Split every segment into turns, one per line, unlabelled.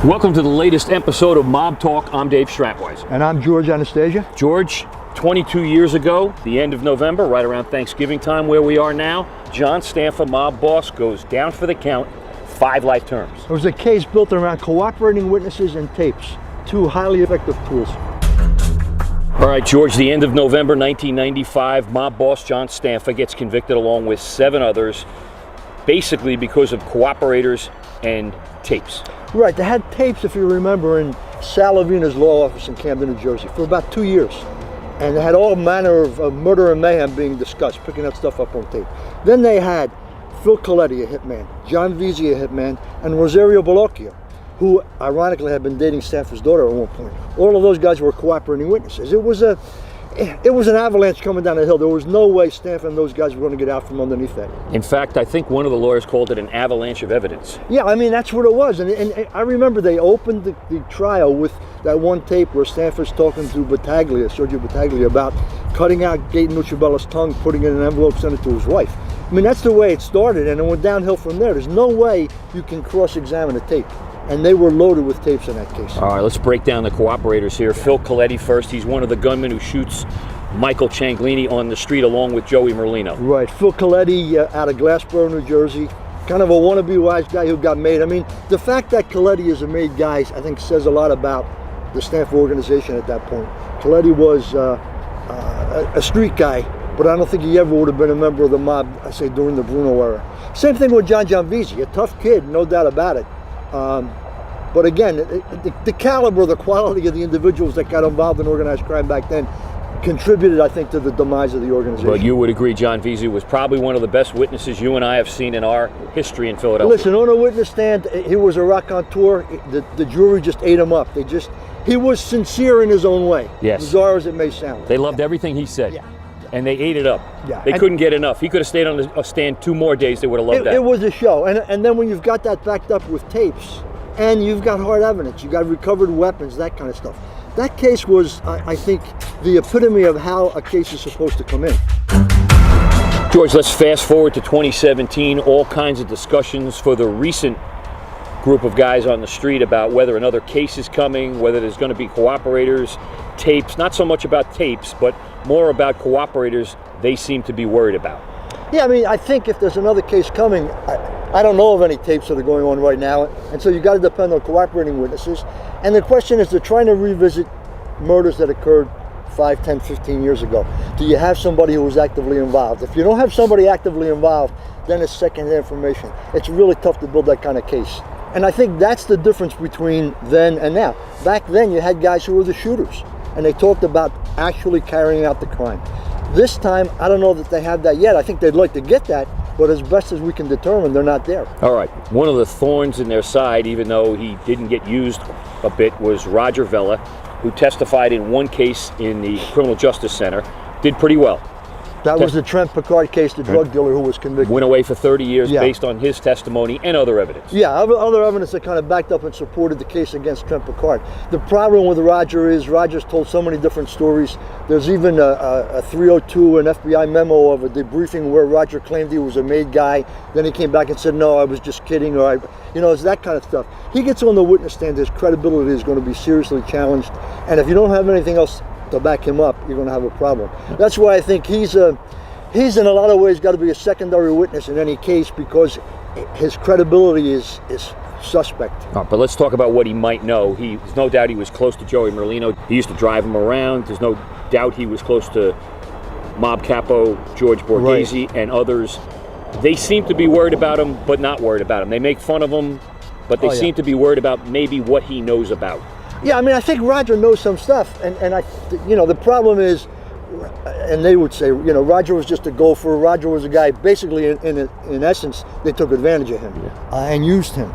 Welcome to the latest episode of Mob Talk. I'm Dave Schratwieser.
And I'm George Anastasia.
George, 22 years ago, the end of November, right around Thanksgiving time where we are now, John Stanfa, mob boss, goes down for the count, 5 life terms.
It was a case built around cooperating witnesses and tapes, 2 highly effective tools.
All right, George, the end of November 1995, mob boss John Stanfa gets convicted along with 7 others, basically because of cooperators and tapes.
Right, they had tapes, if you remember, in Sal Lavina's law office in Camden, New Jersey, for about 2 years. And they had all manner of murder and mayhem being discussed, picking that stuff up on tape. Then they had Phil Coletti, a hitman, John Vizzi, a hitman, and Rosario Bellocchio, who ironically had been dating Stanfa's daughter at one point. All of those guys were cooperating witnesses. It was an avalanche coming down the hill. There was no way Stanfa and those guys were going to get out from underneath that.
In fact, I think one of the lawyers called it an avalanche of evidence.
Yeah, I mean, that's what it was. And I remember they opened the trial with that one tape where Stanfa's talking to Sergio Battaglia, about cutting out Gaten Nucciabella's tongue, putting it in an envelope, sent it to his wife. I mean, that's the way it started, and it went downhill from there. There's no way you can cross-examine a tape. And they were loaded with tapes in that case.
All right, let's break down the cooperators here. Phil Coletti first. He's one of the gunmen who shoots Michael Cianglini on the street along with Joey Merlino.
Right, Phil Coletti out of Glassboro, New Jersey. Kind of a wannabe wise guy who got made. I mean, the fact that Coletti is a made guy, I think, says a lot about the Stanfa organization at that point. Coletti was a street guy, but I don't think he ever would have been a member of the mob, I say, during the Bruno era. Same thing with John Vizzi, a tough kid, no doubt about it. But again, the caliber, the quality of the individuals that got involved in organized crime back then contributed, I think, to the demise of the organization.
But you would agree John Vizzi was probably one of the best witnesses you and I have seen in our history in Philadelphia.
Listen, on a witness stand, he was a raconteur. The jury just ate him up. He was sincere in his own way,
yes,
bizarre as it may sound.
They loved everything he said.
Yeah.
And they ate it up.
Yeah.
They couldn't get enough. He could have stayed on a stand 2 more days. They would have loved that.
It was a show. And then when you've got that backed up with tapes, and you've got hard evidence, you've got recovered weapons, that kind of stuff. That case was, I think, the epitome of how a case is supposed to come in.
George, let's fast forward to 2017. All kinds of discussions for the recent group of guys on the street about whether another case is coming, whether there's going to be cooperators, tapes. Not so much about tapes, but more about cooperators they seem to be worried about.
Yeah, I mean, I think if there's another case coming, I don't know of any tapes that are going on right now, and so you got to depend on cooperating witnesses. And the question is, they're trying to revisit murders that occurred 5, 10, 15 years ago. Do you have somebody who was actively involved? If you don't have somebody actively involved, then it's secondhand information. It's really tough to build that kind of case. And I think that's the difference between then and now. Back then, you had guys who were the shooters, and they talked about actually carrying out the crime. This time, I don't know that they have that yet. I think they'd like to get that, but as best as we can determine, they're not there.
All right. One of the thorns in their side, even though he didn't get used a bit, was Roger Vella, who testified in one case in the Criminal Justice Center. Did pretty well.
That was the Trent Picard case, the drug dealer who was convicted.
Went away for 30 years based on his testimony and other evidence.
Yeah, other evidence that kind of backed up and supported the case against Trent Picard. The problem with Roger is Roger's told so many different stories. There's even a 302, an FBI memo of a debriefing where Roger claimed he was a made guy. Then he came back and said, no, I was just kidding. Or it's that kind of stuff. He gets on the witness stand, his credibility is going to be seriously challenged. And if you don't have anything else to back him up, you're going to have a problem. That's why I think he's in a lot of ways got to be a secondary witness in any case, because his credibility is suspect.
All right, but let's talk about what he might know. There's no doubt he was close to Joey Merlino. He used to drive him around. There's no doubt he was close to mob capo George Borghese and others. They seem to be worried about him, but not worried about him. They make fun of him, but they seem to be worried about maybe what he knows about. Yeah,
I mean, I think Roger knows some stuff, and the problem is, and they would say, Roger was just a gopher. Roger was a guy, basically, in essence, they took advantage of him and used him.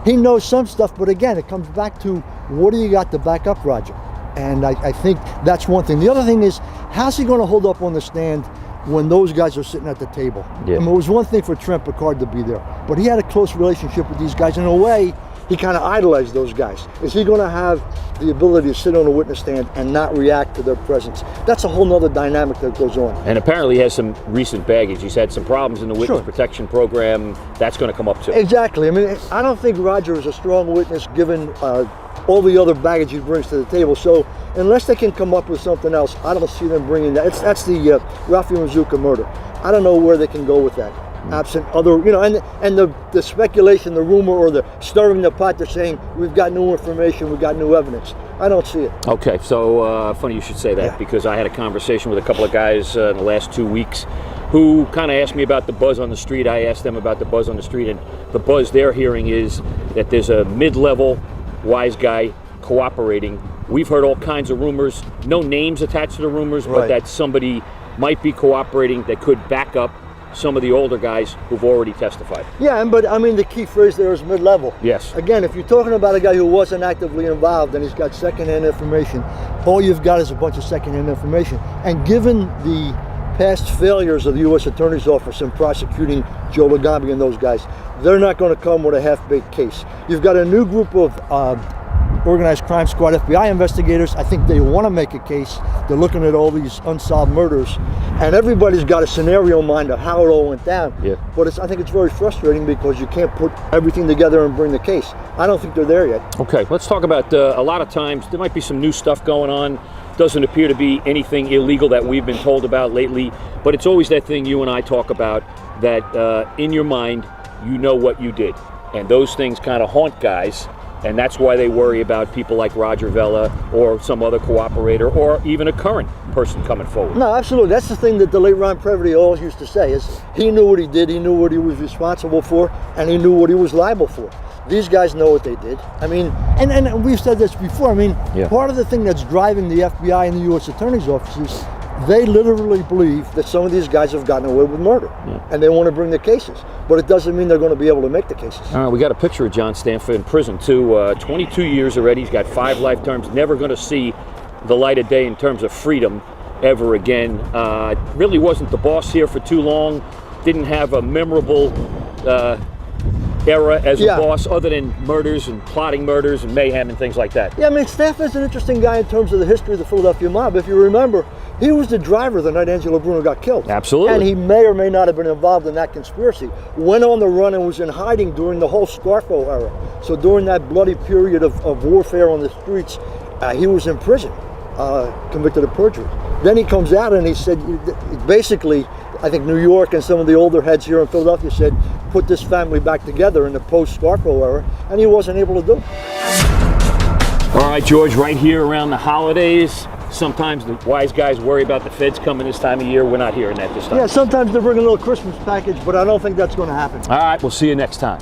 He knows some stuff, but again, it comes back to what do you got to back up Roger? And I think that's one thing. The other thing is, how's he going to hold up on the stand when those guys are sitting at the table?
Yeah.
I mean, it was one thing for Trent Picard to be there, but he had a close relationship with these guys. In a way, he kind of idolized those guys. Is he going to have the ability to sit on a witness stand and not react to their presence? That's a whole nother dynamic that goes on.
And apparently he has some recent baggage. He's had some problems in the witness protection program. That's going to come up too.
Exactly. I mean, I don't think Roger is a strong witness given all the other baggage he brings to the table. So unless they can come up with something else, I don't see them bringing that. That's the Ralphie Mazuka murder. I don't know where they can go with that. Absent other, and the speculation, the rumor, or the stirring the pot, they're saying we've got new information, we've got new evidence. I don't see it.
Okay, so funny you should say that, because I had a conversation with a couple of guys in the last 2 weeks who kind of asked me about the buzz on the street. I asked them about the buzz on the street, and the buzz they're hearing is that there's a mid-level wise guy cooperating. We've heard all kinds of rumors, no names attached to the rumors, but that somebody might be cooperating that could back up some of the older guys who've already testified.
Yeah, but I mean, the key phrase there is mid-level.
Yes.
Again, if you're talking about a guy who wasn't actively involved and he's got secondhand information, all you've got is a bunch of secondhand information. And given the past failures of the U.S. Attorney's Office in prosecuting Joe Lagabi and those guys, they're not going to come with a half-baked case. You've got a new group of organized crime squad FBI investigators. I think they want to make a case. They're looking at all these unsolved murders, and everybody's got a scenario in mind of how it all went down.
Yeah.
But I think it's very frustrating because you can't put everything together and bring the case. I don't think they're there yet.
Okay, let's talk about a lot of times there might be some new stuff going on. Doesn't appear to be anything illegal that we've been told about lately, but it's always that thing you and I talk about that in your mind you know what you did, and those things kind of haunt guys. And that's why they worry about people like Roger Vela or some other cooperator or even a current person coming forward.
No, absolutely. That's the thing that the late Ron Previty always used to say, is he knew what he did, he knew what he was responsible for, and he knew what he was liable for. These guys know what they did. I mean, and we've said this before, I mean, part of the thing that's driving the FBI and the U.S. Attorney's offices, they literally believe that some of these guys have gotten away with murder, and they want to bring the cases. But it doesn't mean they're going to be able to make the cases.
All right, we got a picture of John Stanfa in prison too. 22 years already. He's got 5 life terms. Never going to see the light of day in terms of freedom ever again. Really wasn't the boss here for too long. Didn't have a memorable era as a boss, other than murders and plotting murders and mayhem and things like that.
Yeah, I mean, Stanfa's an interesting guy in terms of the history of the Philadelphia mob. If you remember, he was the driver the night Angelo Bruno got killed.
Absolutely.
And he may or may not have been involved in that conspiracy. Went on the run and was in hiding during the whole Scarfo era. So during that bloody period of warfare on the streets, he was in prison, convicted of perjury. Then he comes out and he said, basically, I think New York and some of the older heads here in Philadelphia said, put this family back together in the post-Scarfo era, and he wasn't able to do it.
All right, George, right here around the holidays, sometimes the wise guys worry about the feds coming this time of year. We're not hearing that this time.
Yeah, sometimes they bring a little Christmas package, but I don't think that's going to happen.
All right, we'll see you next time.